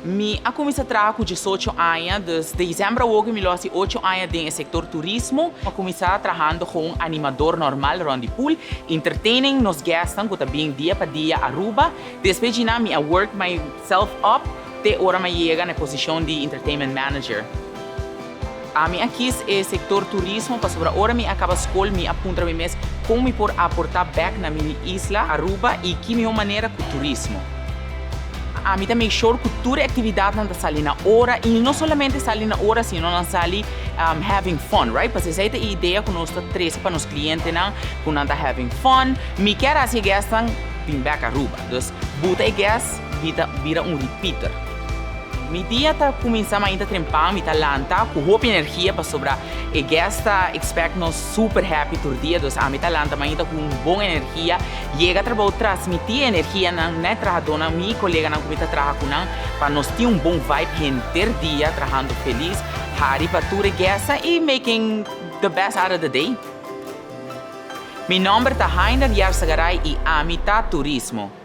Mi a começar a trabalhar com 18 anos, desde dezembro hoje me losse 8 anos no setor turismo. A começar trabalhando com animador normal around the pool, entertaining nos guests que também dia para dia Aruba. Depois de me a work myself up, até hora me chega na posição de entertainment manager. A minha aqui é setor turismo, para sobre a hora me acaba a escola, me aponta me mesmo como me por aportar back na minha isla Aruba e que minha maneira com turismo. A mim também sure que toda atividade não está ali na hora e não somente está ali na hora, sino não está ali having fun, right? Porque essa é a ideia que nós trazemos para os clientes, não, que não está having fun. Me quer assim que estão vindo back a Aruba, então buta e gas vira repeater. Mi dia tá começando ainda a trempar, mi talanta, com muita energia para sobrar. E gasta expect nos super happy todo dia, então a mi talanta ainda com boa energia, chega a trabalhar transmitir energia na trabalhadora, mi colega na comida trabalha com para nós ter bom vibe inteiro dia trabalhando feliz, hari para tudo gasta e making the best out of the day. Mi nome é Hainer Yarzagaray e a mi Turismo.